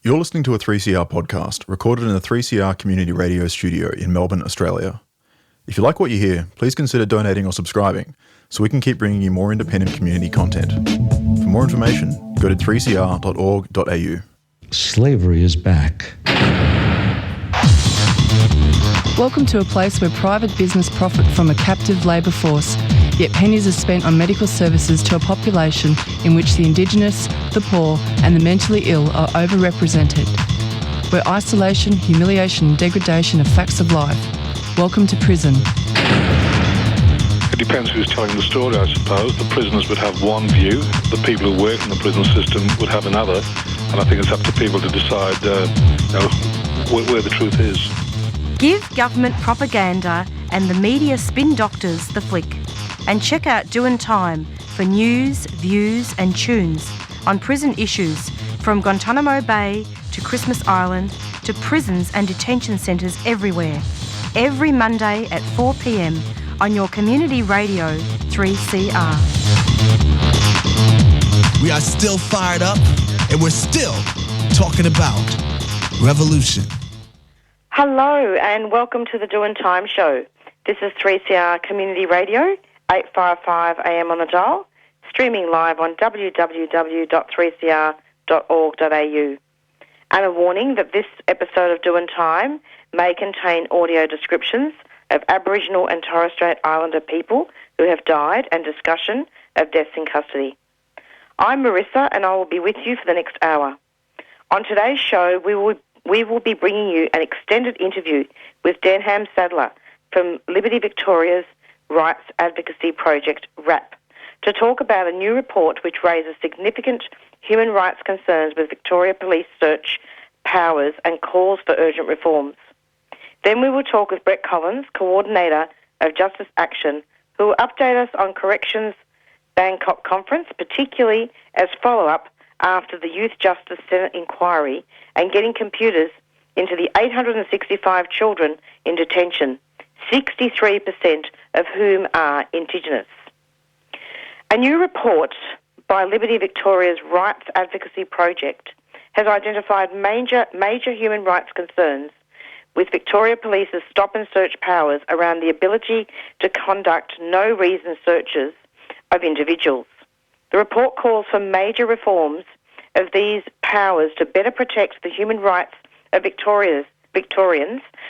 You're listening to a 3CR podcast recorded in the 3CR Community Radio studio in Melbourne, Australia. If you like what you hear, please consider donating or subscribing so we can keep bringing you more independent community content. For more information, go to 3cr.org.au. Slavery is back. Welcome to a place where private business profit from a captive labour force, yet pennies are spent on medical services to a population in which the Indigenous, the poor and the mentally ill are overrepresented. Where isolation, humiliation and degradation are facts of life. Welcome to prison. It depends who's telling the story, I suppose. The prisoners would have one view, the people who work in the prison system would have another, and I think it's up to people to decide where the truth is. Give government propaganda and the media spin doctors the flick. And check out Doin Time for news, views and tunes on prison issues from Guantanamo Bay to Christmas Island to prisons and detention centres everywhere. Every Monday at 4 p.m. on your community radio 3CR. We are still fired up and we're still talking about revolution. Hello and welcome to the Doin Time show. This is 3CR Community Radio, 855 AM on the dial, streaming live on www.3cr.org.au. And a warning that this episode of Doin Time may contain audio descriptions of Aboriginal and Torres Strait Islander people who have died and discussion of deaths in custody. I'm Marisa and I will be with you for the next hour. On today's show, we will be bringing you an extended interview with Denham Sadler from Liberty Victoria's Rights Advocacy Project, RAP, to talk about a new report which raises significant human rights concerns with Victoria Police search powers and calls for urgent reforms. Then we will talk with Brett Collins, Coordinator of Justice Action, who will update us on Corrections Bangkok Conference, particularly as follow-up after the Youth Justice Senate inquiry and getting computers into the 865 children in detention, 63% of whom are Indigenous. A new report by Liberty Victoria's Rights Advocacy Project has identified major human rights concerns with Victoria Police's stop and search powers around the ability to conduct no-reason searches of individuals. The report calls for major reforms of these powers to better protect the human rights of Victorians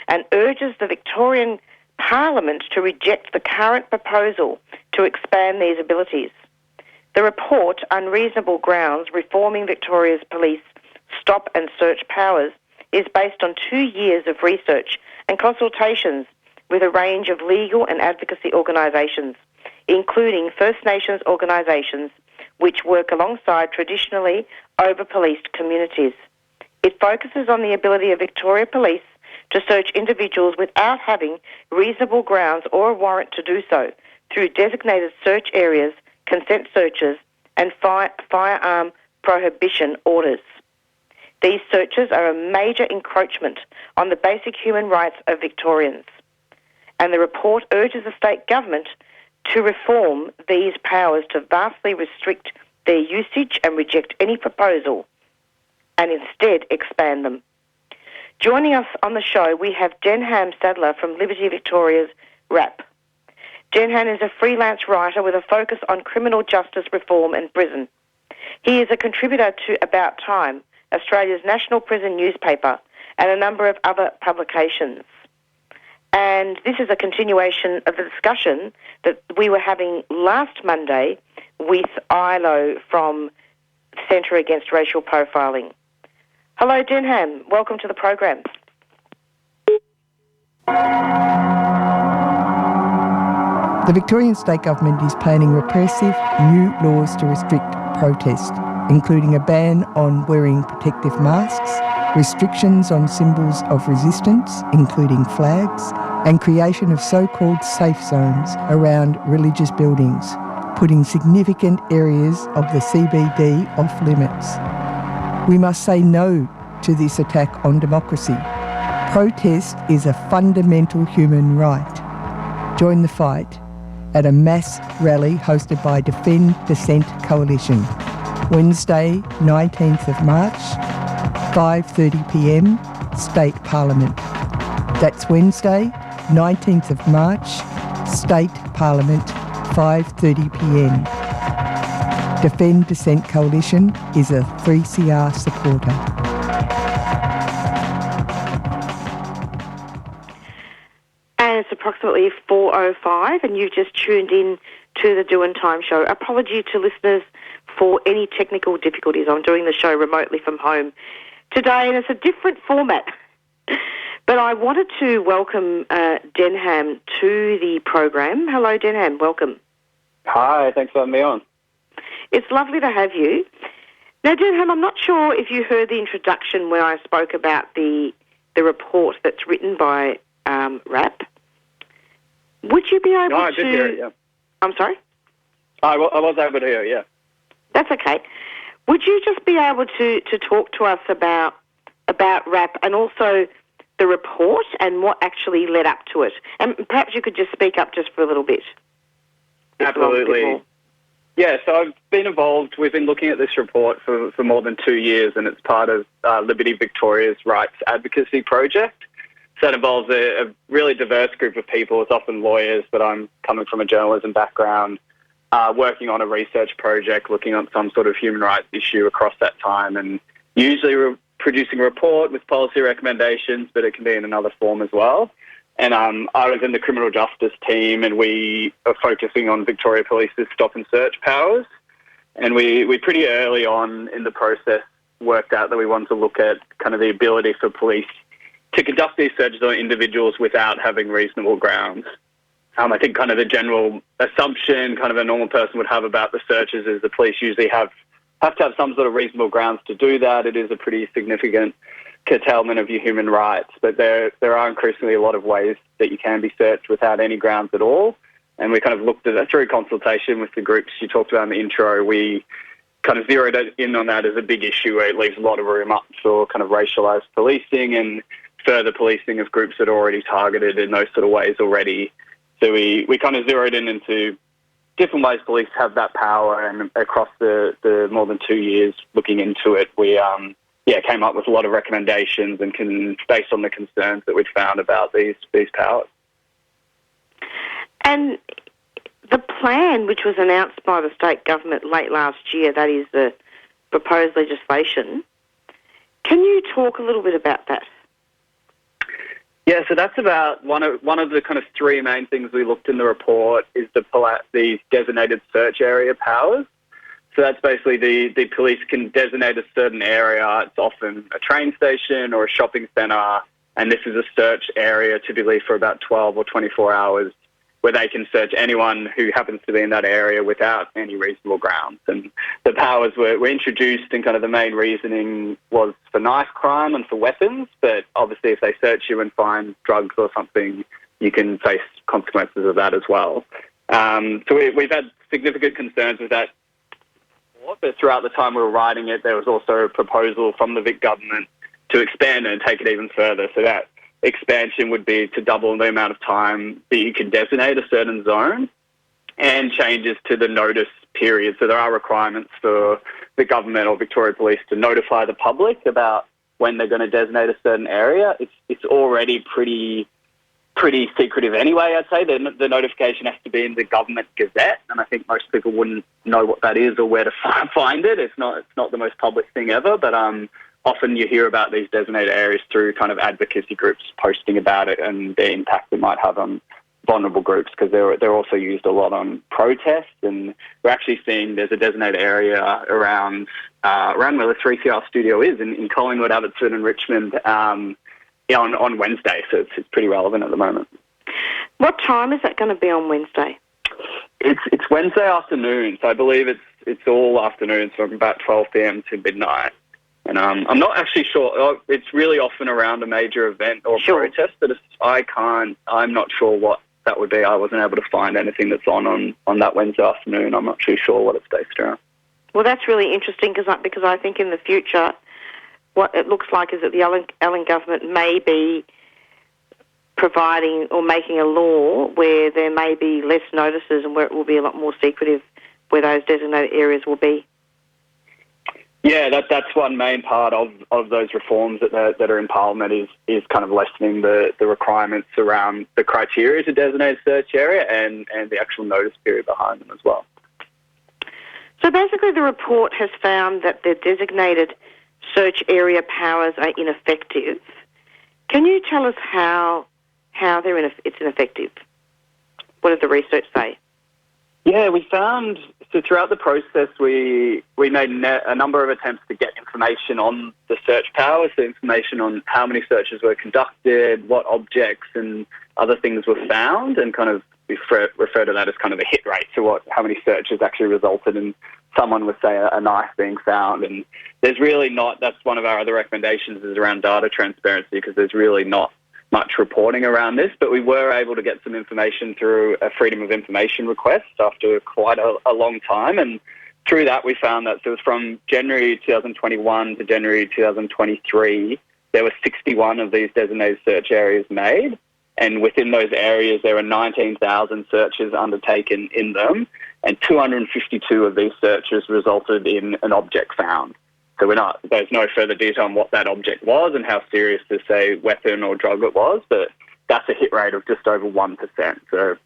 and urges the Victorian Parliament to reject the current proposal to expand these abilities. The report, Unreasonable Grounds Reforming Victoria's Police Stop and Search Powers, is based on 2 years of research and consultations with a range of legal and advocacy organisations, including First Nations organisations which work alongside traditionally over-policed communities. It focuses on the ability of Victoria Police to search individuals without having reasonable grounds or a warrant to do so through designated search areas, consent searches and firearm prohibition orders. These searches are a major encroachment on the basic human rights of Victorians, and the report urges the state government to reform these powers to vastly restrict their usage and reject any proposal and instead expand them. Joining us on the show, we have Denham Sadler from Liberty Victoria's RAP. Denham is a freelance writer with a focus on criminal justice reform and prison. He is a contributor to About Time, Australia's national prison newspaper, and a number of other publications. And this is a continuation of the discussion that we were having last Monday with ILO from Centre Against Racial Profiling. Hello, Denham. Welcome to the program. The Victorian State Government is planning repressive new laws to restrict protest, including a ban on wearing protective masks, restrictions on symbols of resistance, including flags, and creation of so-called safe zones around religious buildings, putting significant areas of the CBD off limits. We must say no to this attack on democracy. Protest is a fundamental human right. Join the fight at a mass rally hosted by Defend Dissent Coalition, Wednesday, 19th of March, 5:30pm, State Parliament. That's Wednesday, 19th of March, State Parliament, 5:30pm. Defend Dissent Coalition is a 3CR supporter. And it's approximately 4:05 and you've just tuned in to the Doin Time show. Apology to listeners for any technical difficulties. I'm doing the show remotely from home today and it's a different format. But I wanted to welcome Denham to the program. Hello, Denham. Welcome. Hi, thanks for having me on. It's lovely to have you. Now, Denham, I'm not sure if you heard the introduction when I spoke about the report that's written by RAP. Would you be able to... No, I did hear it, yeah. I'm sorry? I was able to hear it, yeah. That's okay. Would you just be able to talk to us about RAP and also the report and what actually led up to it? And perhaps you could just speak up just for a little bit. Absolutely. Yeah, so I've been involved. We've been looking at this report for more than 2 years, and it's part of Liberty Victoria's Rights Advocacy project. So that involves a really diverse group of people. It's often lawyers, but I'm coming from a journalism background, working on a research project, looking at some sort of human rights issue across that time, and usually we're producing a report with policy recommendations, but it can be in another form as well. And I was in the criminal justice team, and we are focusing on Victoria Police's stop and search powers. And we pretty early on in the process worked out that we wanted to look at kind of the ability for police to conduct these searches on individuals without having reasonable grounds. I think kind of the general assumption kind of a normal person would have about the searches is the police usually have to have some sort of reasonable grounds to do that. It is a pretty significant curtailment of your human rights, but there are increasingly a lot of ways that you can be searched without any grounds at all. And we kind of looked at that through consultation with the groups you talked about in the intro. We kind of zeroed in on that as a big issue where it leaves a lot of room up for kind of racialised policing and further policing of groups that are already targeted in those sort of ways already. So we kind of zeroed in into different ways police have that power, and across the more than 2 years looking into it, we came up with a lot of recommendations and based on the concerns that we'd found about these powers. And the plan, which was announced by the state government late last year, that is the proposed legislation, can you talk a little bit about that? Yeah, so that's about one of the kind of three main things we looked in the report is the designated search area powers. So that's basically the police can designate a certain area. It's often a train station or a shopping centre, and this is a search area typically for about 12 or 24 hours where they can search anyone who happens to be in that area without any reasonable grounds. And the powers were introduced, and kind of the main reasoning was for knife crime and for weapons, but obviously if they search you and find drugs or something, you can face consequences of that as well. So we've had significant concerns with that. But throughout the time we were writing it, there was also a proposal from the Vic government to expand it and take it even further. So that expansion would be to double the amount of time that you can designate a certain zone, and changes to the notice period. So there are requirements for the government or Victoria Police to notify the public about when they're going to designate a certain area. It's already pretty secretive anyway, I'd say. The notification has to be in the Government Gazette, and I think most people wouldn't know what that is or where to find it. It's not the most public thing ever, but often you hear about these designated areas through kind of advocacy groups posting about it and the impact it might have on vulnerable groups, because they're also used a lot on protests. And we're actually seeing there's a designated area around where the 3CR studio is in Collingwood, Abbotsford and Richmond on Wednesday, so it's pretty relevant at the moment. What time is that going to be on Wednesday? It's Wednesday afternoon, so I believe it's all afternoon, so from about 12 p.m. to midnight. And I'm not actually sure. It's really often around a major event or protest, but I'm not sure what that would be. I wasn't able to find anything that's on that Wednesday afternoon. I'm not too sure what it's based around. Well, that's really interesting because I think in the future what it looks like is that the Allen government may be providing or making a law where there may be less notices and where it will be a lot more secretive where those designated areas will be. Yeah, that's one main part of those reforms that are in Parliament is kind of lessening the requirements around the criteria to designate a search area and the actual notice period behind them as well. So basically the report has found that the designated search area powers are ineffective. Can you tell us how it's ineffective? What did the research say? Yeah, we found, so throughout the process, we made a number of attempts to get information on the search powers, so information on how many searches were conducted, what objects and other things were found, and kind of refer to that as kind of a hit rate, so how many searches actually resulted in someone with, say, a knife being found. And there's really not, that's one of our other recommendations is around data transparency, because there's really not much reporting around this, but we were able to get some information through a Freedom of Information request after quite a long time. And through that, we found that it was from January 2021 to January 2023, there were 61 of these designated search areas made. And within those areas, there were 19,000 searches undertaken in them, and 252 of these searches resulted in an object found. So there's no further detail on what that object was and how serious the, say, weapon or drug it was, but that's a hit rate of just over 1%. So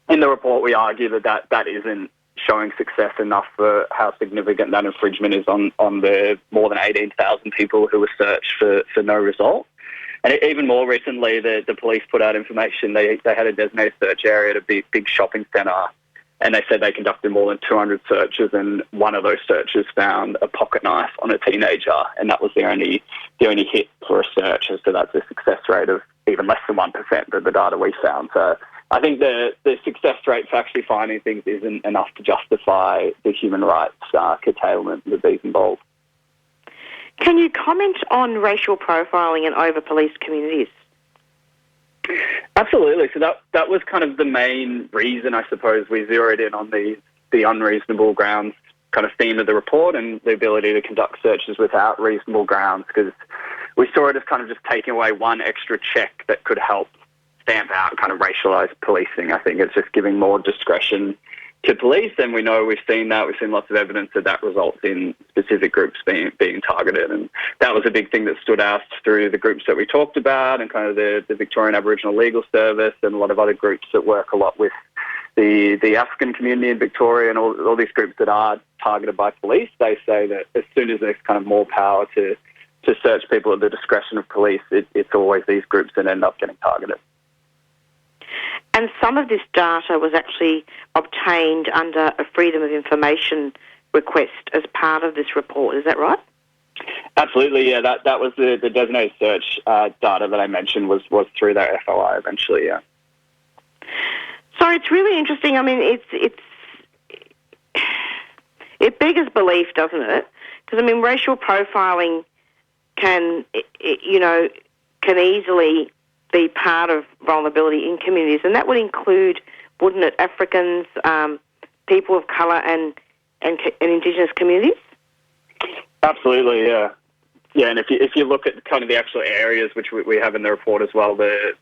in the report, we argue that isn't showing success enough for how significant that infringement is on the more than 18,000 people who were searched for no result. And even more recently, the police put out information. They had a designated search area at a big shopping centre, and they said they conducted more than 200 searches, and one of those searches found a pocket knife on a teenager, and that was the only hit for a search. So that's a success rate of even less than 1% of the data we found. So I think the success rate for actually finding things isn't enough to justify the human rights curtailment that these involve. Can you comment on racial profiling in over-policed communities? Absolutely. So that was kind of the main reason, I suppose, we zeroed in on the unreasonable grounds kind of theme of the report and the ability to conduct searches without reasonable grounds, because we saw it as kind of just taking away one extra check that could help stamp out kind of racialised policing. I think it's just giving more discretion to police, and we know we've seen lots of evidence that results in specific groups being targeted, and that was a big thing that stood out through the groups that we talked about and kind of the Victorian Aboriginal Legal Service and a lot of other groups that work a lot with the African community in Victoria and all these groups that are targeted by police. They say that as soon as there's kind of more power to search people at the discretion of police, it's always these groups that end up getting targeted. And some of this data was actually obtained under a Freedom of Information request as part of this report. Is that right? Absolutely, yeah. That was the designated search data that I mentioned was through that FOI eventually, yeah. So it's really interesting. I mean, it beggars belief, doesn't it? Because, I mean, racial profiling can easily be part of vulnerability in communities, and that would include, wouldn't it, Africans, people of colour and Indigenous communities? Absolutely, yeah. Yeah, and if you look at kind of the actual areas which we have in the report as well, the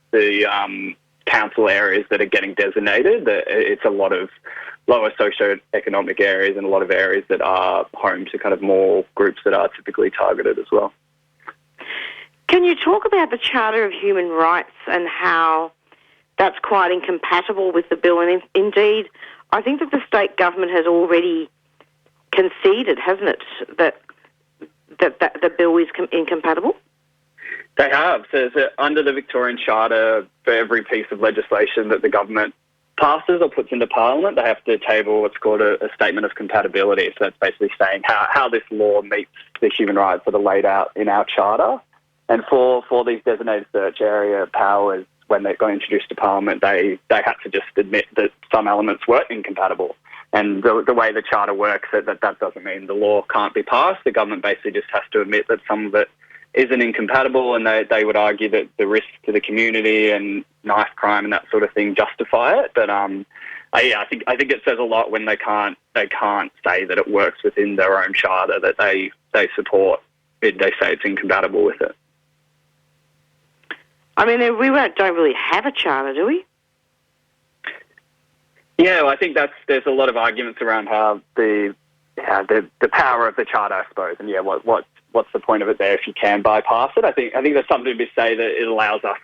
council areas that are getting designated, it's a lot of lower socio-economic areas and a lot of areas that are home to kind of more groups that are typically targeted as well. Can you talk about the Charter of Human Rights and how that's quite incompatible with the bill? And indeed, I think that the state government has already conceded, hasn't it, that the bill is incompatible? They have. So under the Victorian Charter, for every piece of legislation that the government passes or puts into Parliament, they have to table what's called a statement of compatibility. So that's basically saying how this law meets the human rights that are laid out in our Charter. And for these designated search area powers, when they got introduced to Parliament, they had to just admit that some elements were incompatible. And the way the Charter works, that doesn't mean the law can't be passed. The government basically just has to admit that some of it isn't incompatible, and they would argue that the risk to the community and knife crime and that sort of thing justify it. But I think it says a lot when they can't say that it works within their own Charter that they support it. They say it's incompatible with it. I mean, we don't really have a charter, do we? Yeah, well, I think there's a lot of arguments around how the the power of the charter, I suppose. And what's the point of it there if you can bypass it? I think there's something to say that it allows us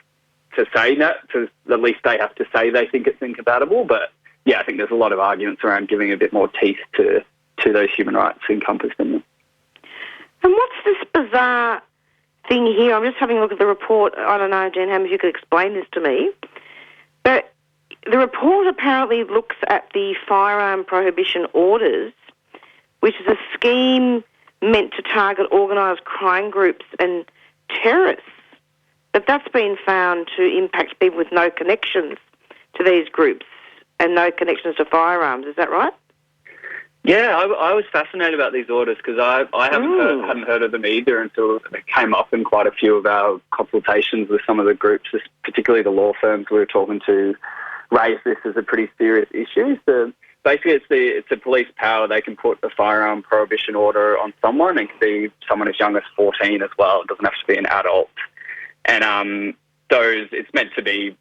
to say that, to at least they have to say they think it's incompatible. But I think there's a lot of arguments around giving a bit more teeth to those human rights encompassed in them. And what's this bizarre thing here? I'm just having a look at the report. I don't know, Denham, if you could explain this to me. But the report apparently looks at the firearm prohibition orders, which is a scheme meant to target organised crime groups and terrorists. But that's been found to impact people with no connections to these groups and no connections to firearms. Is that right? Yeah, I was fascinated about these orders because I hadn't heard of them either until it came up in quite a few of our consultations with some of the groups, particularly the law firms we were talking to, raised this as a pretty serious issue. So basically, it's a police power. They can put a firearm prohibition order on someone. It can be someone as young as 14 as well. It doesn't have to be an adult. And it's meant to be,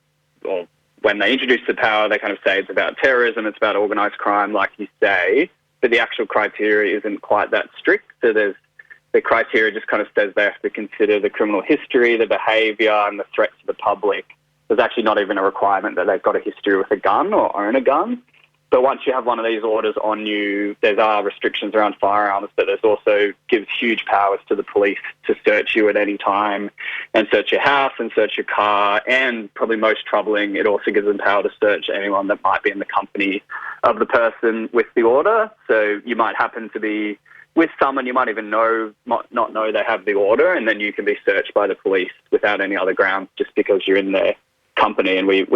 well, when they introduce the power, they kind of say it's about terrorism, it's about organised crime, like you say, but the actual criteria isn't quite that strict. So the criteria just kind of says they have to consider the criminal history, the behaviour and the threat to the public. There's actually not even a requirement that they've got a history with a gun or own a gun. But once you have one of these orders on you, there are restrictions around firearms, but there's also gives huge powers to the police to search you at any time and search your house and search your car. And probably most troubling, it also gives them power to search anyone that might be in the company of the person with the order. So you might happen to be with someone you might even not know they have the order, and then you can be searched by the police without any other grounds just because you're in their company. And we've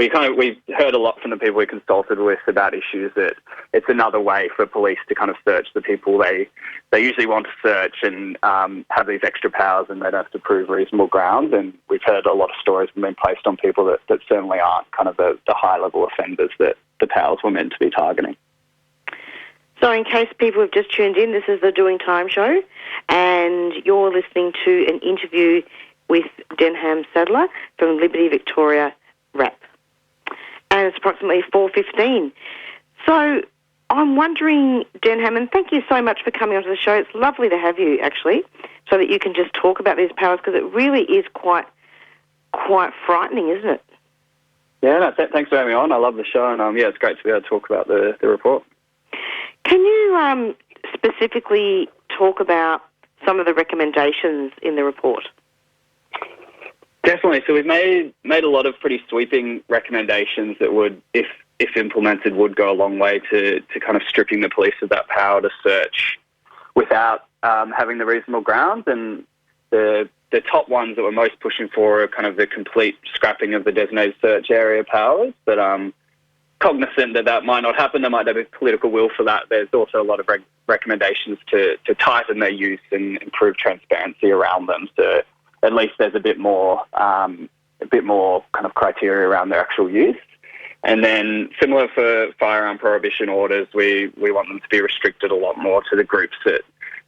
heard a lot from the people we consulted with about issues that it's another way for police to kind of search the people they usually want to search and have these extra powers, and they don't have to prove reasonable grounds. And we've heard a lot of stories being placed on people that certainly aren't kind of the high level offenders that the powers were meant to be targeting. So in case people have just tuned in, this is the Doin Time show, and you're listening to an interview with Denham Sadler from Liberty Victoria RAP. And it's approximately 4:15. So I'm wondering, Denham, and thank you so much for coming onto the show. It's lovely to have you, actually, so that you can just talk about these powers, because it really is quite frightening, isn't it? Yeah, no, thanks for having me on. I love the show, and it's great to be able to talk about the report. Can you specifically talk about some of the recommendations in the report? Definitely. So we've made a lot of pretty sweeping recommendations that would, if implemented, would go a long way to kind of stripping the police of that power to search without having the reasonable grounds. And the top ones that we're most pushing for are kind of the complete scrapping of the designated search area powers. But cognizant that might not happen, there might not be political will for that. There's also a lot of recommendations to tighten their use and improve transparency around them. So at least there's a bit more kind of criteria around their actual use. And then similar for firearm prohibition orders, we want them to be restricted a lot more to the groups that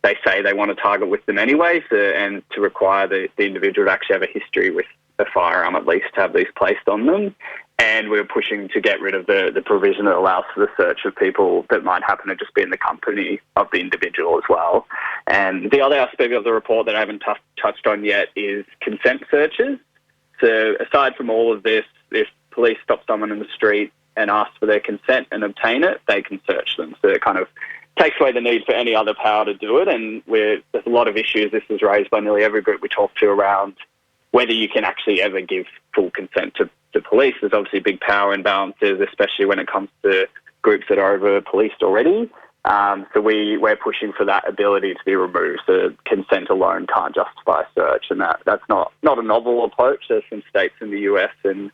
they say they want to target with them anyway, and to require the individual to actually have a history with a firearm, at least to have these placed on them. And we're pushing to get rid of the provision that allows for the search of people that might happen to just be in the company of the individual as well. And the other aspect of the report that I haven't touched on yet is consent searches. So aside from all of this, if police stop someone in the street and ask for their consent and obtain it, they can search them. So it kind of takes away the need for any other power to do it. And there's a lot of issues. This was raised by nearly every group we talked to around whether you can actually ever give full consent to police. There's obviously big power imbalances, especially when it comes to groups that are over-policed already. So we're pushing for that ability to be removed. So consent alone can't justify search, and that's not a novel approach. There's some states in the US and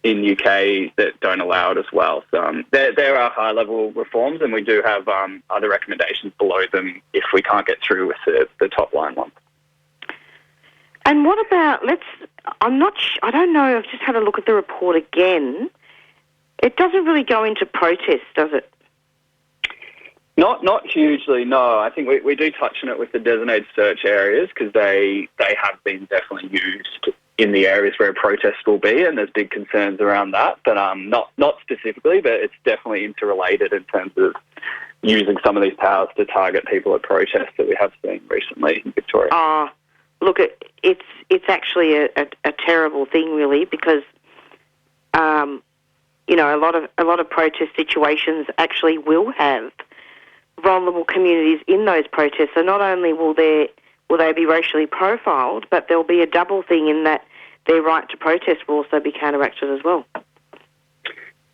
in UK that don't allow it as well. So there are high-level reforms, and we do have other recommendations below them if we can't get through with the top-line ones. And what about, I don't know, I've just had a look at the report again. It doesn't really go into protest, does it? Not hugely, no. I think we do touch on it with the designated search areas because they have been definitely used in the areas where a protest will be, and there's big concerns around that. But not specifically, but it's definitely interrelated in terms of using some of these powers to target people at protests that we have seen recently in Victoria. Look, it's actually a terrible thing, really, because a lot of protest situations actually will have vulnerable communities in those protests. So not only will they be racially profiled, but there'll be a double thing in that their right to protest will also be counteracted as well.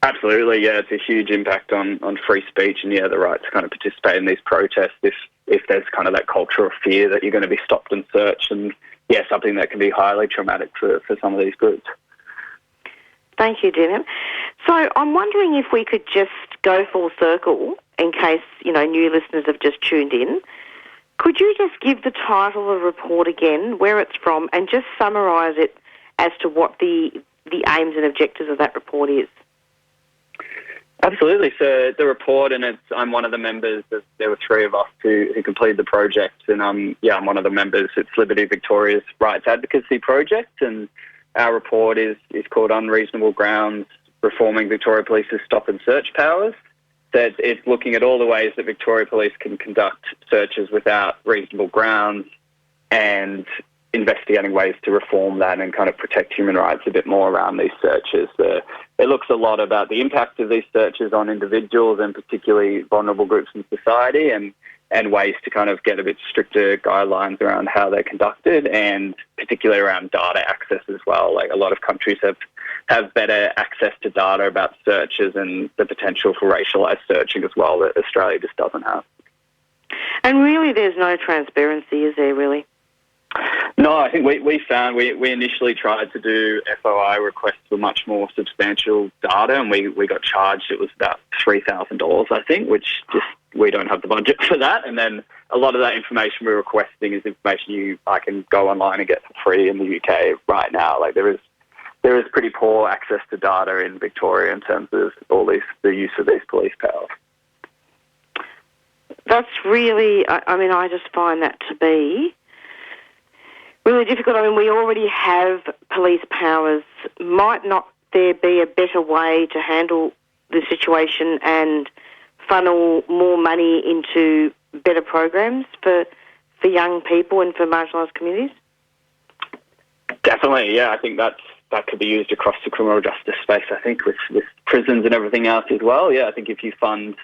Absolutely, yeah. It's a huge impact on free speech and, the right to kind of participate in these protests if there's kind of that culture of fear that you're going to be stopped and searched, and, something that can be highly traumatic for some of these groups. Thank you, Denham. So I'm wondering if we could just go full circle in case, new listeners have just tuned in. Could you just give the title of the report again, where it's from, and just summarise it as to what the aims and objectives of that report is? Absolutely. So the report, and I'm one of the members. There were three of us who completed the project, and I'm one of the members. It's Liberty Victoria's Rights Advocacy project, and our report is called Unreasonable Grounds: Reforming Victoria Police's Stop and Search Powers. That it's looking at all the ways that Victoria Police can conduct searches without reasonable grounds, and investigating ways to reform that and kind of protect human rights a bit more around these searches. It looks a lot about the impact of these searches on individuals and particularly vulnerable groups in society, and ways to kind of get a bit stricter guidelines around how they're conducted, and particularly around data access as well. Like, a lot of countries have better access to data about searches and the potential for racialised searching as well that Australia just doesn't have. And really there's no transparency, is there really? No, I think we found we initially tried to do FOI requests for much more substantial data, and we got charged. It was about $3,000, I think, which just we don't have the budget for that. And then a lot of that information we're requesting is information I can go online and get for free in the UK right now. Like, there is pretty poor access to data in Victoria in terms of the use of these police powers. That's really, I just find that to be really difficult. I mean, we already have police powers. Might not there be a better way to handle the situation and funnel more money into better programs for young people and for marginalised communities? Definitely, yeah. I think that could be used across the criminal justice space, I think, with prisons and everything else as well. Yeah, I think if you fund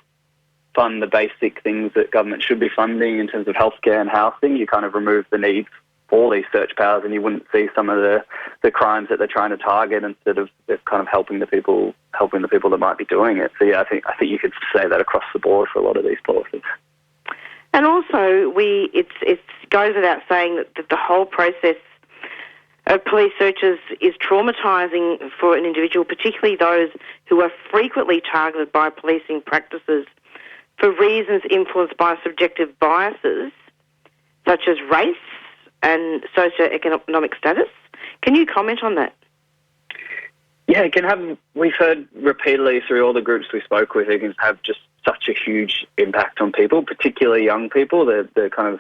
the basic things that government should be funding in terms of healthcare and housing, you kind of remove the need all these search powers, and you wouldn't see some of the crimes that they're trying to target, instead of kind of helping the people that might be doing it. So yeah, I think you could say that across the board for a lot of these policies. And also, it goes without saying that the whole process of police searches is traumatising for an individual, particularly those who are frequently targeted by policing practices for reasons influenced by subjective biases such as race and socioeconomic status. Can you comment on that? Yeah, it can have. We've heard repeatedly through all the groups we spoke with, it can have just such a huge impact on people, particularly young people. The kind of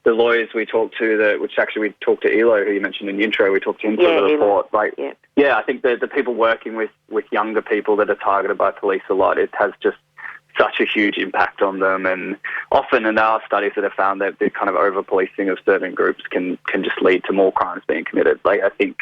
the lawyers we talked to, which actually we talked to Elo, who you mentioned in the intro. We talked to him for the report. I think the people working with younger people that are targeted by police a lot, it has just such a huge impact on them, and often in our studies that have found that the kind of over-policing of certain groups can just lead to more crimes being committed. Like, I think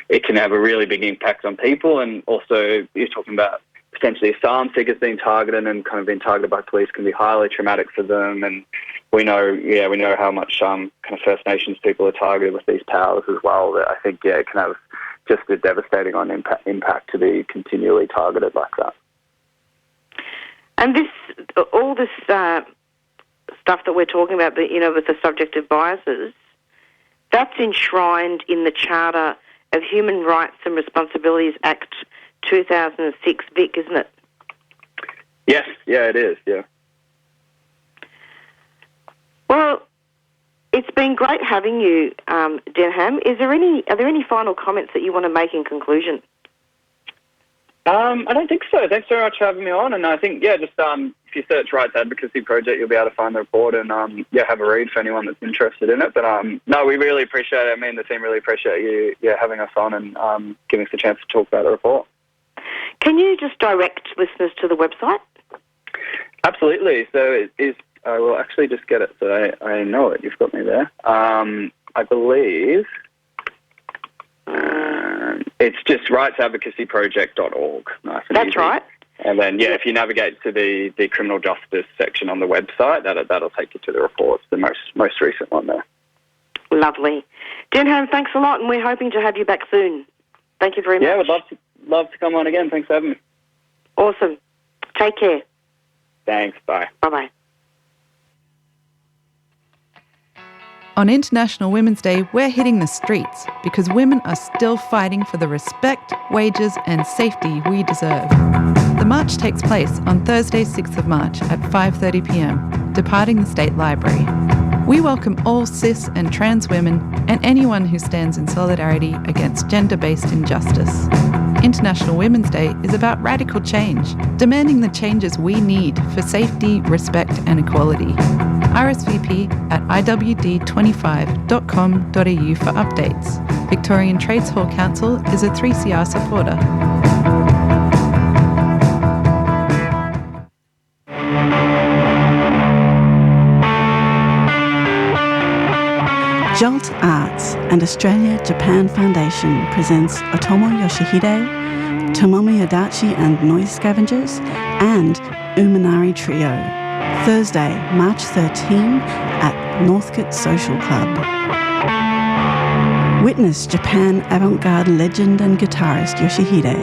it can have a really big impact on people, and also you're talking about potentially asylum seekers being targeted and kind of being targeted by police can be highly traumatic for them, and we know how much kind of First Nations people are targeted with these powers as well. That I think it can have just a devastating impact to be continually targeted like that. And all this stuff that we're talking about, with the subjective biases, that's enshrined in the Charter of Human Rights and Responsibilities Act 2006, Vic, isn't it? Yes, yeah, it is, yeah. Well, it's been great having you, Denham. Are there any final comments that you want to make in conclusion? I don't think so. Thanks very much for having me on. And I think, just if you search Rights Advocacy Project, you'll be able to find the report and, have a read for anyone that's interested in it. But, no, we really appreciate it. Me and the team really appreciate you having us on and giving us a chance to talk about the report. Can you just direct listeners to the website? Absolutely. So it is. I will actually just get it so I know it. You've got me there. I believe it's just rightsadvocacyproject.org. Nice and That's easy. right. And then, if you navigate to the criminal justice section on the website, that'll take you to the reports, the most recent one there. Lovely. Denham, thanks a lot, and we're hoping to have you back soon. Thank you very much. Yeah, would love to come on again. Thanks for having me. Awesome. Take care. Thanks. Bye. Bye-bye. On International Women's Day, we're hitting the streets because women are still fighting for the respect, wages and safety we deserve. The march takes place on Thursday, 6th of March at 5:30pm, departing the State Library. We welcome all cis and trans women and anyone who stands in solidarity against gender-based injustice. International Women's Day is about radical change, demanding the changes we need for safety, respect and equality. RSVP at iwd25.com.au for updates. Victorian Trades Hall Council is a 3CR supporter. Jolt Arts and Australia-Japan Foundation presents Otomo Yoshihide, Tomomi Adachi and Noise Scavengers, and Umanari Trio. Thursday, March 13 at Northcote Social Club. Witness Japan avant-garde legend and guitarist Yoshihide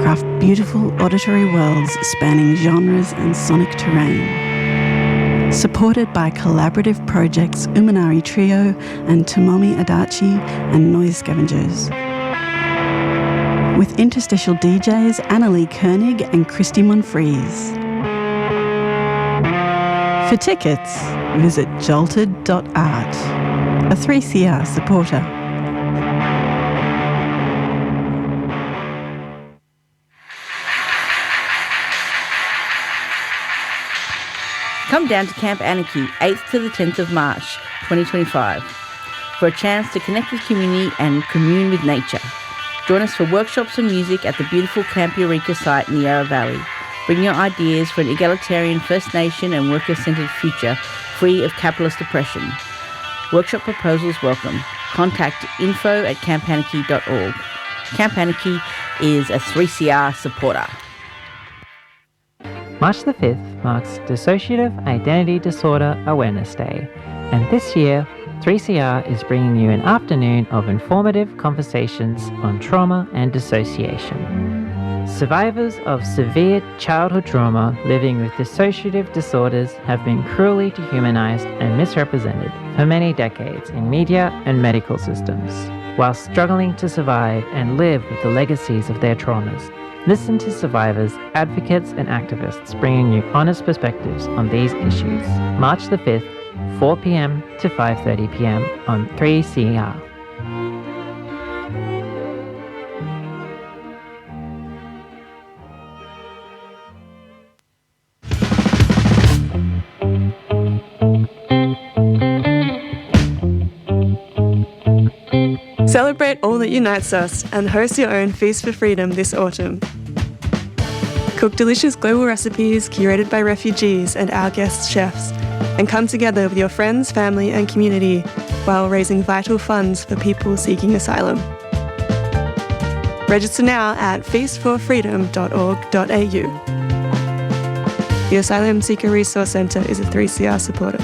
craft beautiful auditory worlds spanning genres and sonic terrain. Supported by collaborative projects Umanari Trio and Tomomi Adachi and Noise Scavengers. With interstitial DJs Annalie Koenig and Christy Monfries. For tickets, visit jolted.art, a 3CR supporter. Come down to Camp Anarchy, 8th to the 10th of March, 2025, for a chance to connect with community and commune with nature. Join us for workshops and music at the beautiful Camp Eureka site in the Yarra Valley. Bring your ideas for an egalitarian First Nation and worker-centred future free of capitalist oppression. Workshop proposals welcome. Contact info@campanarchy.org. Camp Anarchy is a 3CR supporter. March the 5th marks Dissociative Identity Disorder Awareness Day, and this year 3CR is bringing you an afternoon of informative conversations on trauma and dissociation. Survivors of severe childhood trauma living with dissociative disorders have been cruelly dehumanized and misrepresented for many decades in media and medical systems, while struggling to survive and live with the legacies of their traumas. Listen to survivors, advocates and activists bringing you honest perspectives on these issues. March the 5th, 4 p.m. to 5:30 p.m. on 3CR. Celebrate all that unites us and host your own Feast for Freedom this autumn. Cook delicious global recipes curated by refugees and our guest chefs, and come together with your friends, family and community while raising vital funds for people seeking asylum. Register now at feastforfreedom.org.au. The Asylum Seeker Resource Centre is a 3CR supporter.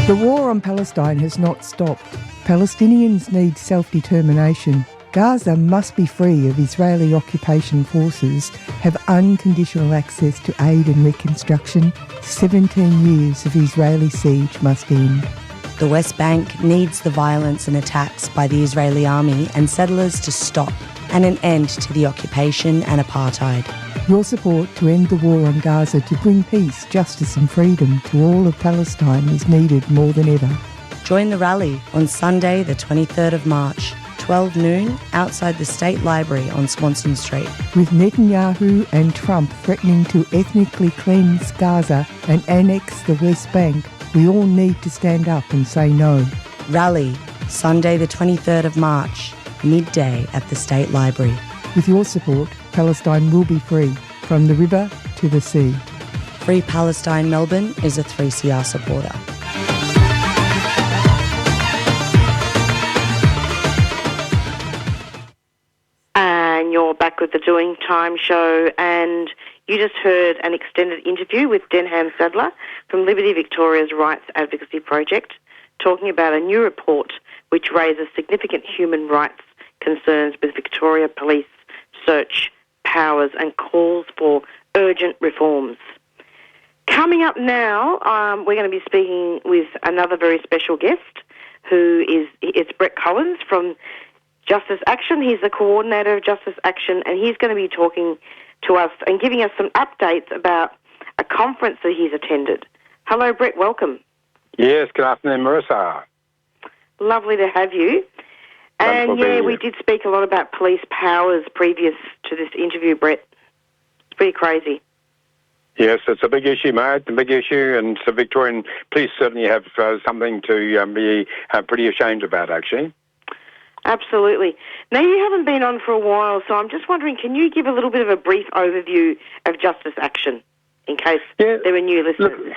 The war on Palestine has not stopped. Palestinians need self-determination. Gaza must be free of Israeli occupation forces, have unconditional access to aid and reconstruction. 17 years of Israeli siege must end. The West Bank needs the violence and attacks by the Israeli army and settlers to stop, and an end to the occupation and apartheid. Your support to end the war on Gaza to bring peace, justice and freedom to all of Palestine is needed more than ever. Join the rally on Sunday the 23rd of March, 12 noon, outside the State Library on Swanston Street. With Netanyahu and Trump threatening to ethnically cleanse Gaza and annex the West Bank, we all need to stand up and say no. Rally, Sunday the 23rd of March, midday at the State Library. With your support, Palestine will be free, from the river to the sea. Free Palestine Melbourne is a 3CR supporter. And you're back with the Doin Time show, and you just heard an extended interview with Denham Sadler from Liberty Victoria's Rights Advocacy Project, talking about a new report which raises significant human rights concerns with Victoria Police search powers and calls for urgent reforms. Coming up now, we're going to be speaking with another very special guest, it's Brett Collins from Justice Action. He's the coordinator of Justice Action, and he's going to be talking to us and giving us some updates about a conference that he's attended. Hello, Brett. Welcome. Yes, good afternoon, Marisa. Lovely to have you. And we did speak a lot about police powers previous to this interview, Brett. It's pretty crazy. Yes, it's a big issue, mate, a big issue, and the Victorian police certainly have something to be pretty ashamed about, actually. Absolutely. Now, you haven't been on for a while, so I'm just wondering, can you give a little bit of a brief overview of Justice Action, in case there are new listeners?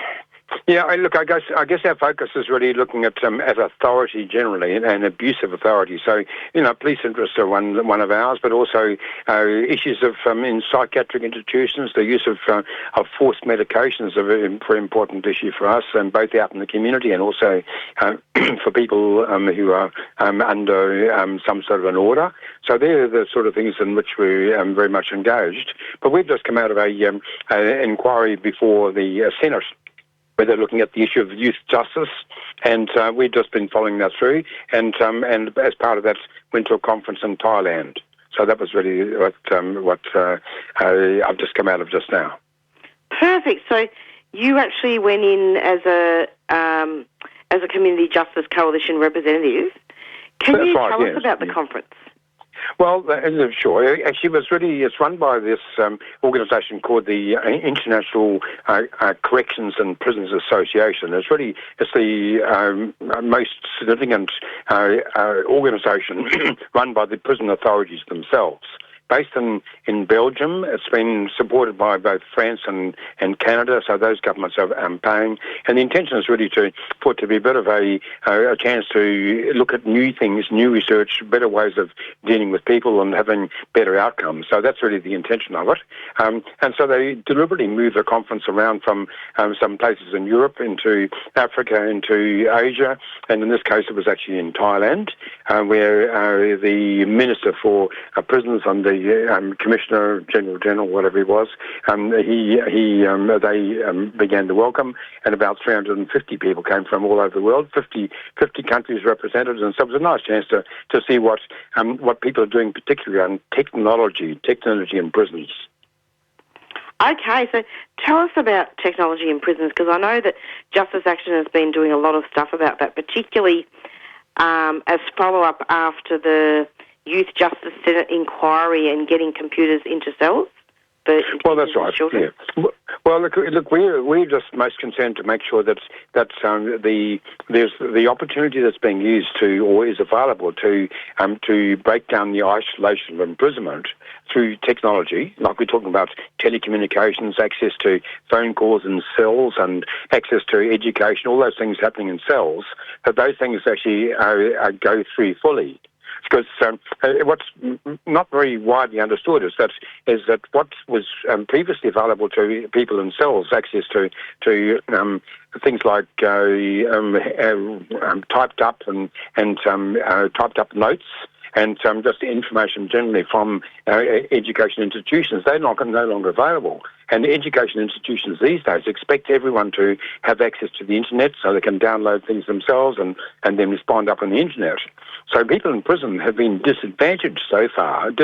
I guess our focus is really looking at authority generally and abuse of authority. So, police interests are one of ours, but also issues of in psychiatric institutions, the use of forced medications are a very important issue for us, and both out in the community and also for people who are under some sort of an order. So they're the sort of things in which we're very much engaged. But we've just come out of an inquiry before the Senate, where they're looking at the issue of youth justice, and we've just been following that through, and as part of that, went to a conference in Thailand. So that was really what I've just come out of just now. Perfect. So you actually went in as a Community Justice Coalition representative. Can you tell us about the conference? Well, sure. Actually, it's run by this organisation called the International Corrections and Prisons Association. It's the most significant organisation run by the prison authorities themselves. Based in Belgium, it's been supported by both France and Canada, so those governments are paying. And the intention is really to be a bit of a chance to look at new things, new research, better ways of dealing with people and having better outcomes. So that's really the intention of it. And so they deliberately move the conference around from some places in Europe into Africa, into Asia, and in this case it was actually in Thailand, where the Minister for Prisons and the Commissioner General, whatever he was, they began to welcome, and about 350 people came from all over the world, 50 countries represented, and so it was a nice chance to see what people are doing, particularly on technology in prisons. Okay, so tell us about technology in prisons, because I know that Justice Action has been doing a lot of stuff about that, particularly as follow-up after the Youth Justice Senate inquiry and getting computers into cells. Well, that's right. Yeah. Well, look, we're just most concerned to make sure that there's the opportunity that's being used to, or is available to break down the isolation of imprisonment through technology, like we're talking about telecommunications, access to phone calls in cells, and access to education, all those things happening in cells. That those things actually go through fully. Because what's not very widely understood is that what was previously available to people in cells, access to things like typed up and typed up notes, and just information generally from education institutions, they're no longer available. And the education institutions these days expect everyone to have access to the internet so they can download things themselves and then respond up on the internet. So people in prison have been disadvantaged so far, by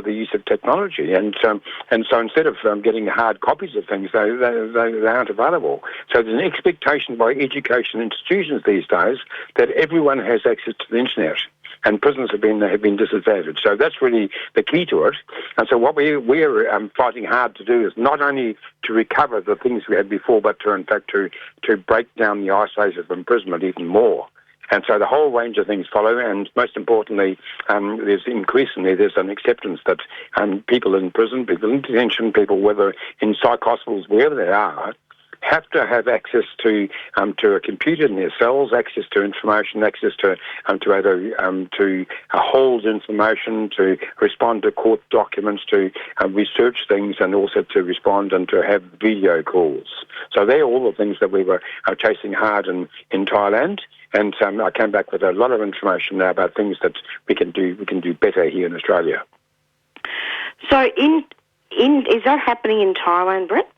the use of technology, and so instead of getting hard copies of things, they aren't available. So there's an expectation by education institutions these days that everyone has access to the internet, and prisons have been disadvantaged. So that's really the key to it. And so what we're fighting hard to do is not only to recover the things we had before, but to break down the isolation of imprisonment even more. And so the whole range of things follow, and most importantly, there's an acceptance that people in prison, people in detention, people whether in psych hospitals, wherever they are, have to have access to a computer in their cells, access to information, access to hold information, to respond to court documents, to research things, and also to respond and to have video calls. So they're all the things that we were chasing hard in Thailand. And I came back with a lot of information now about things that we can do better here in Australia. So is that happening in Thailand, Brett?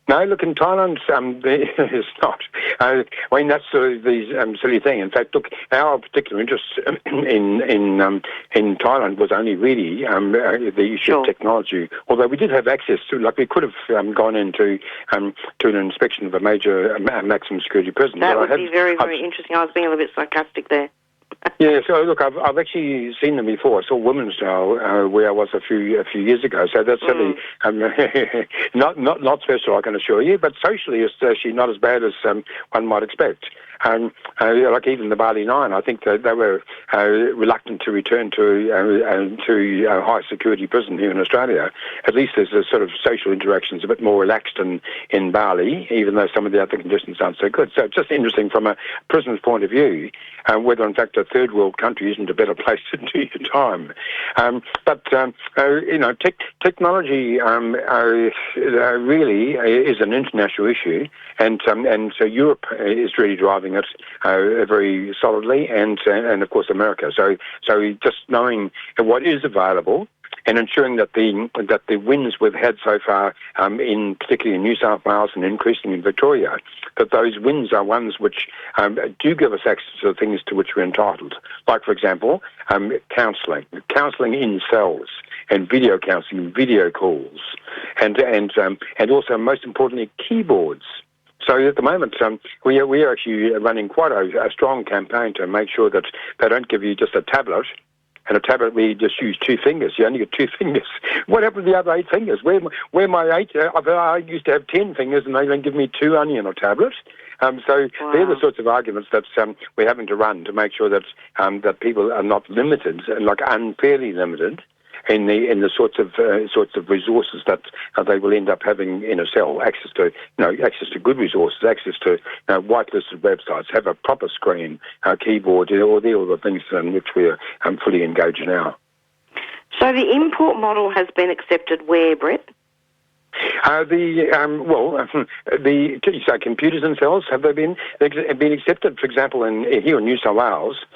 No, look, in Thailand, it's not. I mean, that's the silly thing. In fact, look, our particular interest in Thailand was only really the issue of technology. Although we did have access to, like, we could have gone into to an inspection of a major maximum security prison. That would be very, very interesting. I was being a little bit sarcastic there. Yeah, so look, I've actually seen them before. I saw Women's Jail where I was a few years ago. So that's certainly not special, I can assure you. But socially, it's actually not as bad as one might expect. Like even the Bali Nine, I think they were reluctant to return to a high security prison here in Australia. At least there's a sort of social interactions a bit more relaxed in Bali, even though some of the other conditions aren't so good. So it's just interesting from a prisoner's point of view, whether in fact a third world country isn't a better place to do your time. Technology really is an international issue, and so Europe is really driving it very solidly, and of course America. So just knowing what is available and ensuring that the wins we've had so far, particularly in New South Wales and increasingly in Victoria, that those wins are ones which do give us access to the things to which we're entitled. Like, for example, counselling in cells, and video counselling, video calls, and also, most importantly, keyboards. So at the moment, we are actually running quite a strong campaign to make sure that they don't give you just a tablet, and a tablet where you just use 2 fingers. You only get 2 fingers. What happened to the other 8 fingers? Where my 8? I used to have 10 fingers, and they then give me 2 only on a tablet. So they're the sorts of arguments that we're having to run to make sure that that people are not limited, like unfairly limited, in the sorts of resources that they will end up having in a cell. Access to good resources, access to whitelisted websites, have a proper screen, keyboard, all the things in which we're fully engaged now. So the import model has been accepted where, Brett? Computers and cells, have they been accepted? For example, here in New South Wales,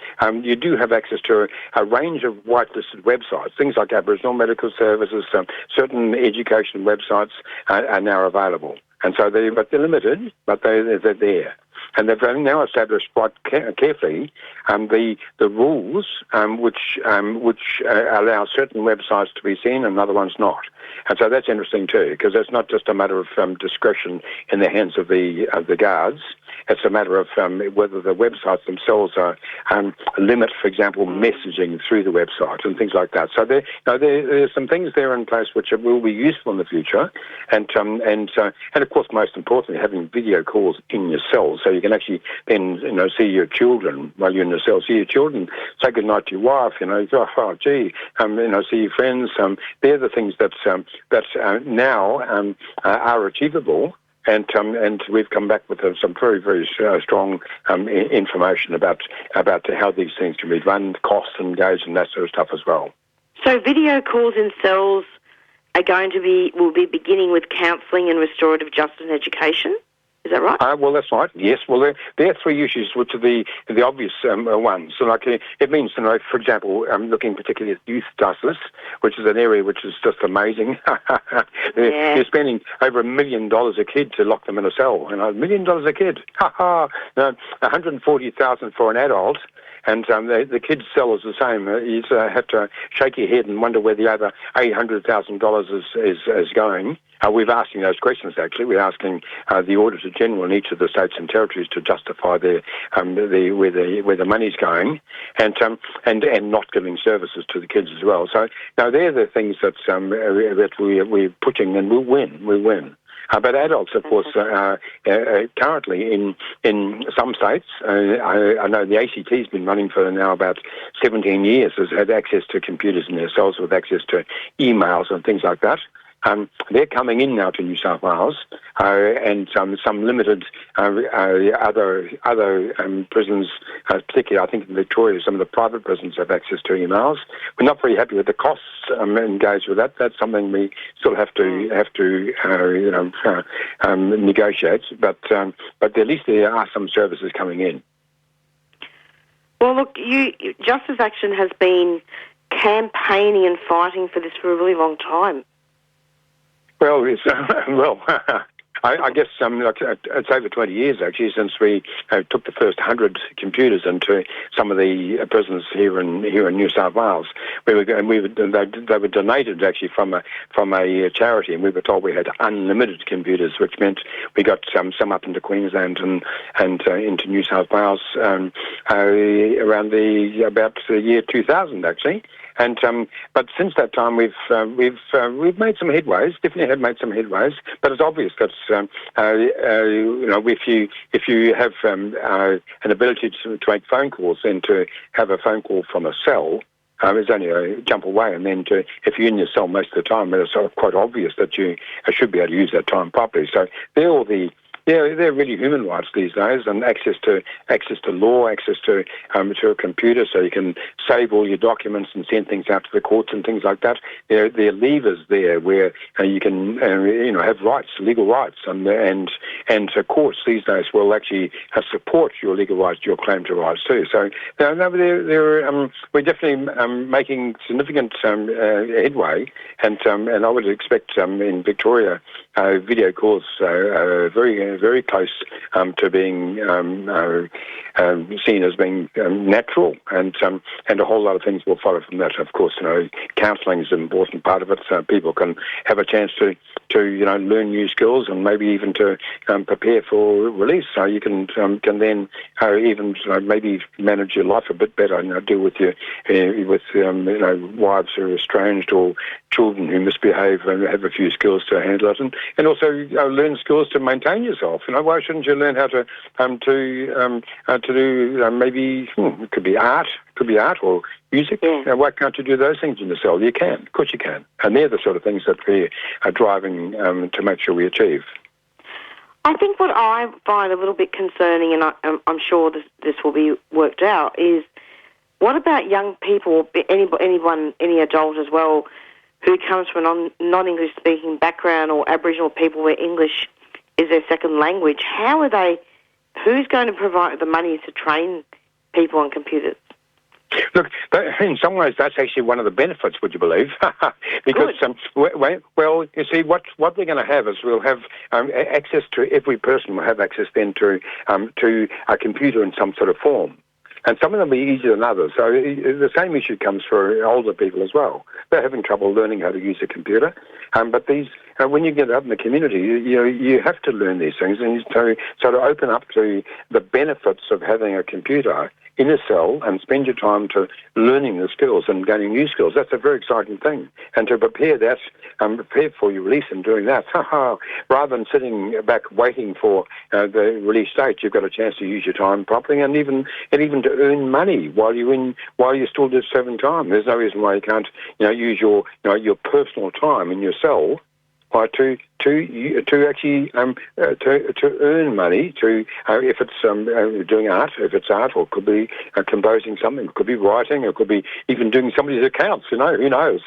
you do have access to a range of whitelisted websites. Things like Aboriginal medical services, certain education websites are now available. And so they're limited, but they're there. And they've now established quite carefully the rules which allow certain websites to be seen and other ones not. And so that's interesting too, because it's not just a matter of discretion in the hands of the guards. It's a matter of whether the websites themselves limit, for example, messaging through the website and things like that. So there's some things there in place which will be useful in the future, and of course, most importantly, having video calls in your cells, so you can actually then see your children while you're in the cell. See your children, say goodnight to your wife. See your friends. They're the things that now are achievable. And we've come back with some very, very strong information about how these things can be run, costs engaged, and that sort of stuff as well. So video calls in cells will be beginning with counselling and restorative justice and education. Is that right? Well, that's right. Yes. Well, there are 3 issues which are the obvious ones. So, like, it means, for example, looking particularly at youth justice, which is an area which is just amazing. They're spending over $1 million a kid to lock them in a cell. $1 million a kid. $140,000 for an adult. And the kids' cell is the same. You have to shake your head and wonder where the other $800,000 is going. We're asking those questions, actually. We're asking the Auditor General in each of the states and territories to justify where the money's going, and not giving services to the kids as well. So, they're the things that we're pushing, and we'll win. But adults, of course, currently in some states, I know the ACT has been running for now about 17 years, has had access to computers in their cells with access to emails and things like that. They're coming in now to New South Wales, and some limited other prisons, particularly I think in Victoria, some of the private prisons have access to emails. We're not very happy with the costs engaged with that. That's something we still have to negotiate. But at least there are some services coming in. Well, look, Justice Action has been campaigning and fighting for this for a really long time. Well, I guess it's over 20 years actually since we took the first 100 computers into some of the prisons here in New South Wales. They were donated actually from a charity, and we were told we had unlimited computers, which meant we got some up into Queensland and into New South Wales around about the year 2000 actually. And but since that time, we've made some headways. Definitely have made some headways. But it's obvious that if you have an ability to make phone calls, then to have a phone call from a cell is only a jump away. And then if you're in your cell most of the time, it's sort of quite obvious that you should be able to use that time properly. So they're all they're really human rights these days, and access to law, access to a computer, so you can save all your documents and send things out to the courts and things like that. There are levers there where you can have rights, legal rights, and courts these days will actually support your legal rights, your claim to rights too. So we're definitely making significant headway, and I would expect in Victoria video calls very close to being seen as being natural, and a whole lot of things will follow from that. Of course, counselling is an important part of it, so people can have a chance to learn new skills and maybe even to prepare for release. So you can then even maybe manage your life a bit better, deal with wives who are estranged or children who misbehave, and have a few skills to handle it, and also learn skills to maintain yourself. Why shouldn't you learn how to do maybe it could be art or music? Yeah. Why can't you do those things in the cell? You can, of course you can, and they're the sort of things that we are driving to make sure we achieve. I think what I find a little bit concerning, and I'm sure this will be worked out, is what about young people, any adult as well, who comes from a non-English speaking background, or Aboriginal people where English is their second language? Who's going to provide the money to train people on computers? Look, in some ways, that's actually one of the benefits, would you believe? Because, well, you see, what they're going to have is we'll have access to, every person will have access then to a computer in some sort of form. And some of them will be easier than others. So the same issue comes for older people as well. They're having trouble learning how to use a computer. But these, when you get out in the community, you have to learn these things. And so to open up to the benefits of having a computer in a cell and spend your time to learning the skills and gaining new skills, that's a very exciting thing. And to prepare that, prepare for your release and doing that, rather than sitting back waiting for the release date, you've got a chance to use your time properly, and even to earn money while you're still just serving time. There's no reason why you can't use your personal time in your cell to actually to earn money, if it's doing art, if it's art, or it could be composing something, it could be writing, it could be even doing somebody's accounts. Who knows?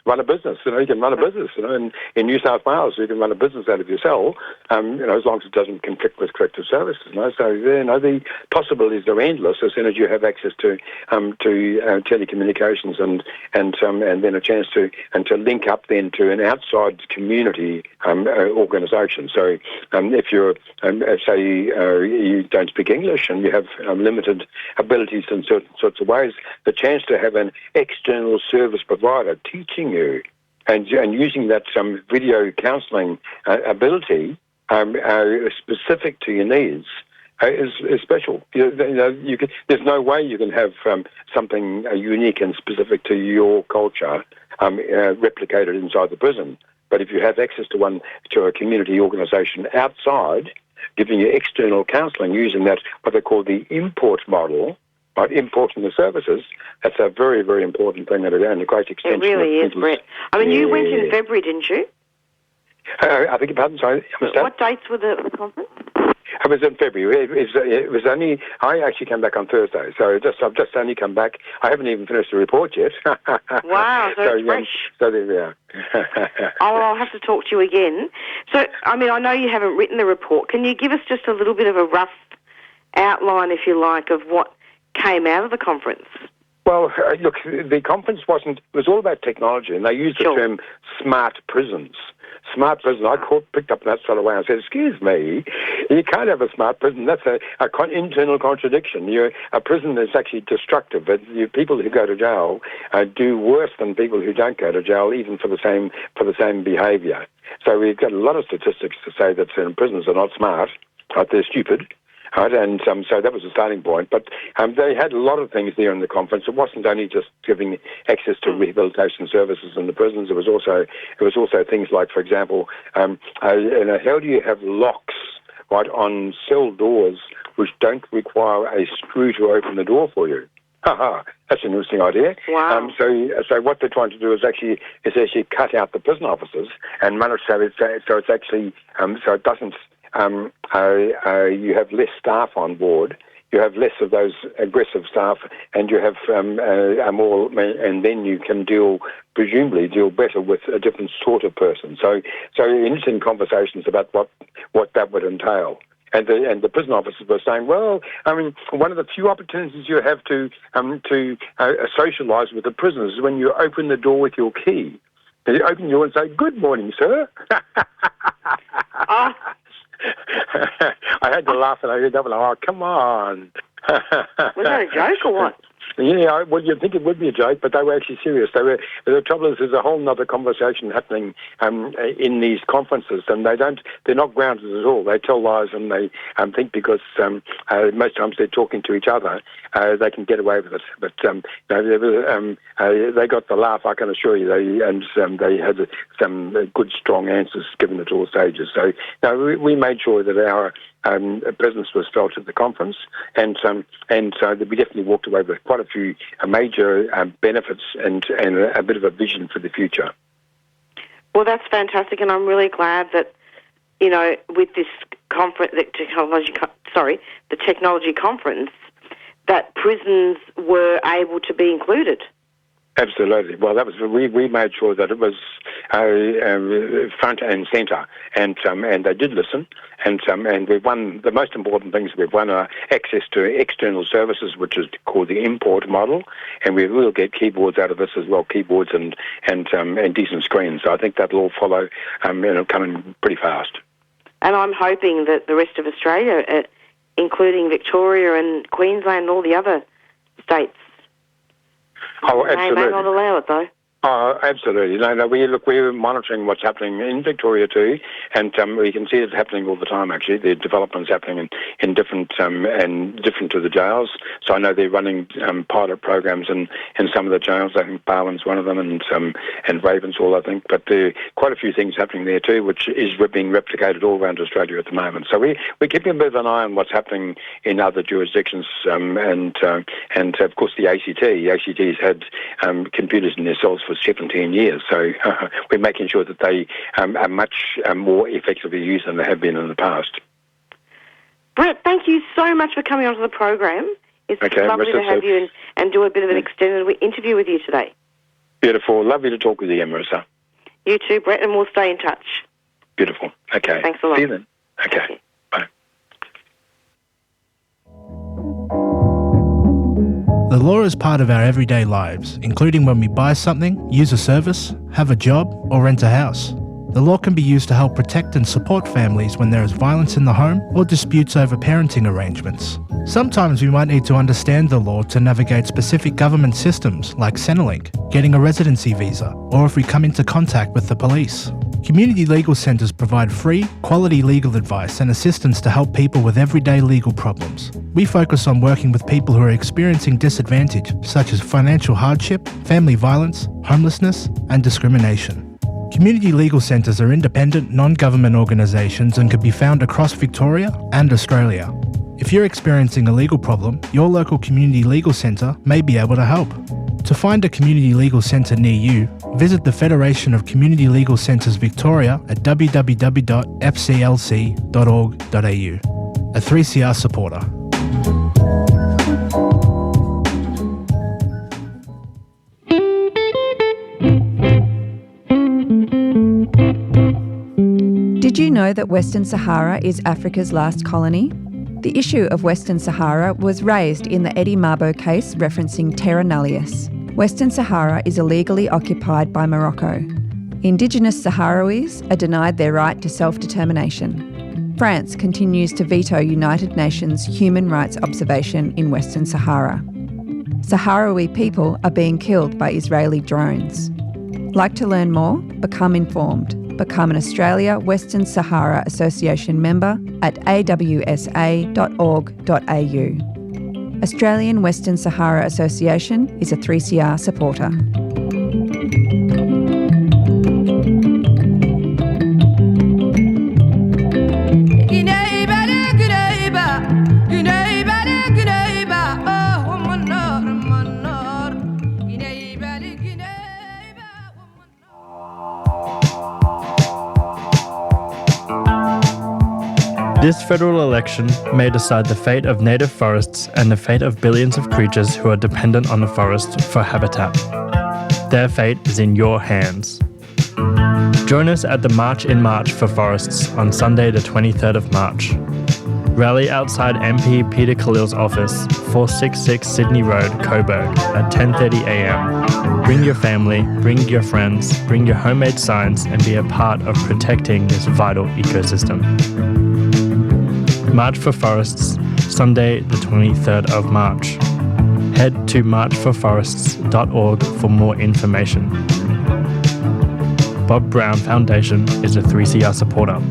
Run a business. You can run a business. In New South Wales, you can run a business out of your cell, as long as it doesn't conflict with corrective services. So the possibilities are endless as soon as you have access to telecommunications and then a chance to link up then to an outside community organisation. So if you're, say, you don't speak English and you have limited abilities in certain sorts of ways, the chance to have an external service provider teaching you and using that video counselling ability specific to your needs is special. There's no way you can have something unique and specific to your culture replicated inside the prison. But if you have access to a community organisation outside, giving you external counselling using that, what they call the import model, by importing the services, that's a very, very important thing and a great extension. It really is, Brett. I mean, you went in February, didn't you? I think, pardon, sorry. What dates were the conference? It was in February. It was only, I actually came back on Thursday, so I've just only come back. I haven't even finished the report yet. Wow, so it's fresh. So there we are. I'll have to talk to you again. So, I mean, I know you haven't written the report. Can you give us just a little bit of a rough outline, if you like, of what came out of the conference? Well, look, the conference it was all about technology, and they used the term smart prisons. Smart prison. I picked up that straight away and said, excuse me, you can't have a smart prison. That's an internal contradiction. A prison that's actually destructive. People who go to jail do worse than people who don't go to jail, even for the same behaviour. So we've got a lot of statistics to say that prisons are not smart, right? They're stupid. Right, and so that was the starting point. But they had a lot of things there in the conference. It wasn't only just giving access to rehabilitation services in the prisons. It was also things like, for example, how do you have locks right on cell doors which don't require a screw to open the door for you? That's an interesting idea. Wow. So what they're trying to do is actually cut out the prison officers and manage so it's actually so it doesn't. You have less staff on board, you have less of those aggressive staff, and you have more, and then you can presumably deal better with a different sort of person. So interesting conversations about what that would entail. And the prison officers were saying, well, I mean, one of the few opportunities you have to socialise with the prisoners is when you open the door with your key. And you open the door and say, "Good morning, sir." I had to laugh and I heard that one. Oh, come on. Was that a joke or what? Yeah, well, you'd think it would be a joke, but they were actually serious. The trouble is, there's a whole other conversation happening in these conferences, and they're not grounded at all. They tell lies, and they think because most times they're talking to each other, they can get away with it. But they got the laugh, I can assure you. They had some good, strong answers given at all stages. So we made sure that our presence was felt at the conference, and so we definitely walked away with quite a few major benefits and a bit of a vision for the future. Well, that's fantastic, and I'm really glad that, with this conference, the technology conference, that prisons were able to be included. Absolutely. Well, that was we made sure that it was front and centre, and they did listen, and we've won the most important things. We've won access to external services, which is called the import model, and we will get keyboards out of this as well, keyboards and decent screens. So I think that'll all follow, coming pretty fast. And I'm hoping that the rest of Australia, including Victoria and Queensland and all the other states. Oh, absolutely. They may not allow it, though. Oh, absolutely. No, we're monitoring what's happening in Victoria too, and we can see it's happening all the time, actually. The development's happening in different and different to the jails. So I know they're running pilot programs in some of the jails. I think Barwon's one of them, and Ravensall, I think. But there are quite a few things happening there too, which is being replicated all around Australia at the moment. So we're keeping a bit of an eye on what's happening in other jurisdictions, and of course the ACT. The ACT's had computers in their cells for 17 years, so we're making sure that they are much more effectively used than they have been in the past. Brett, thank you so much for coming onto the program. It's lovely to have you and do a bit of an extended interview with you today. Beautiful. Lovely to talk with you, Marisa. You too, Brett, and we'll stay in touch. Beautiful. Okay. Thanks a lot. See you then. Okay. Bye. The law is part of our everyday lives, including when we buy something, use a service, have a job, or rent a house. The law can be used to help protect and support families when there is violence in the home or disputes over parenting arrangements. Sometimes we might need to understand the law to navigate specific government systems like Centrelink, getting a residency visa, or if we come into contact with the police. Community legal centres provide free, quality legal advice and assistance to help people with everyday legal problems. We focus on working with people who are experiencing disadvantage, such as financial hardship, family violence, homelessness, and discrimination. Community legal centres are independent, non-government organisations and can be found across Victoria and Australia. If you're experiencing a legal problem, your local community legal centre may be able to help. To find a community legal centre near you, visit the Federation of Community Legal Centres Victoria at www.fclc.org.au. A 3CR supporter. Did you know that Western Sahara is Africa's last colony? The issue of Western Sahara was raised in the Eddie Mabo case referencing terra nullius. Western Sahara is illegally occupied by Morocco. Indigenous Sahrawis are denied their right to self-determination. France continues to veto United Nations human rights observation in Western Sahara. Sahrawi people are being killed by Israeli drones. Like to learn more? Become informed. Become an Australia Western Sahara Association member at awsa.org.au. Australian Western Sahara Association is a 3CR supporter. This federal election may decide the fate of native forests and the fate of billions of creatures who are dependent on the forest for habitat. Their fate is in your hands. Join us at the March in March for Forests on Sunday the 23rd of March. Rally outside MP Peter Khalil's office, 466 Sydney Road, Coburg at 10:30am. Bring your family, bring your friends, bring your homemade signs and be a part of protecting this vital ecosystem. March for Forests, Sunday the 23rd of March. Head to marchforforests.org for more information. Bob Brown Foundation is a 3CR supporter.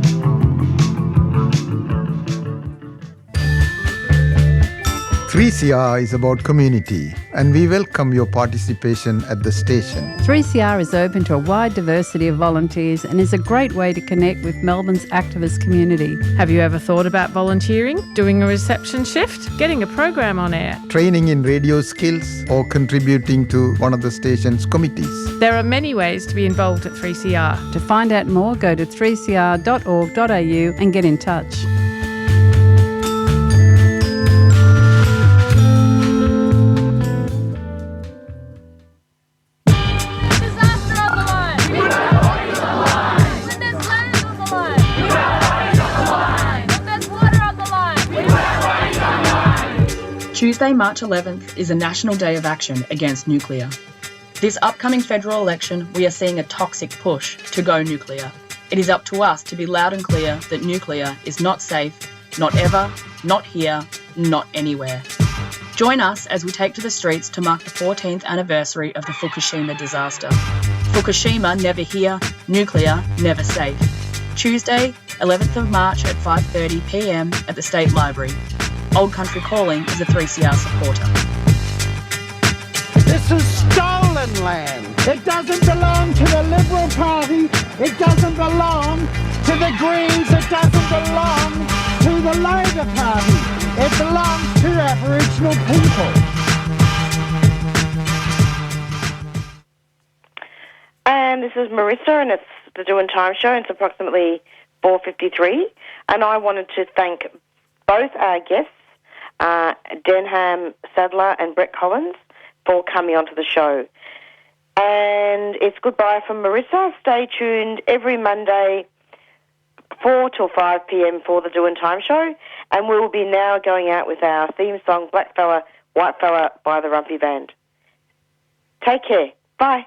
.3CR is about community, and we welcome your participation at the station. 3CR is open to a wide diversity of volunteers and is a great way to connect with Melbourne's activist community. Have you ever thought about volunteering, doing a reception shift, getting a program on air, training in radio skills, or contributing to one of the station's committees? There are many ways to be involved at 3CR. To find out more, go to 3cr.org.au and get in touch. Tuesday, March 11th is a National Day of Action against nuclear. This upcoming federal election, we are seeing a toxic push to go nuclear. It is up to us to be loud and clear that nuclear is not safe, not ever, not here, not anywhere. Join us as we take to the streets to mark the 14th anniversary of the Fukushima disaster. Fukushima, never here, nuclear, never safe. Tuesday, 11th of March at 5:30pm at the State Library. Old Country Calling is a 3CR supporter. This is stolen land. It doesn't belong to the Liberal Party. It doesn't belong to the Greens. It doesn't belong to the Labor Party. It belongs to Aboriginal people. And this is Marisa, and it's the Doin Time show. It's approximately 4:53, and I wanted to thank both our guests, Denham Sadler and Brett Collins, for coming onto the show. And it's goodbye from Marisa. Stay tuned every Monday, 4 till 5 p.m. for the Doin Time show. And we'll be now going out with our theme song, Black Fella, White Fella by the Rumpy Band. Take care. Bye.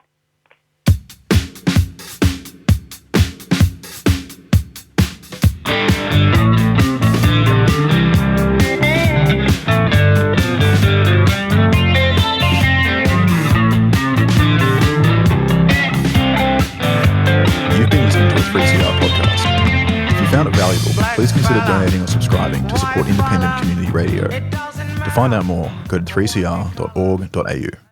Found it valuable, please consider donating or subscribing to support independent community radio. To find out more, go to 3cr.org.au.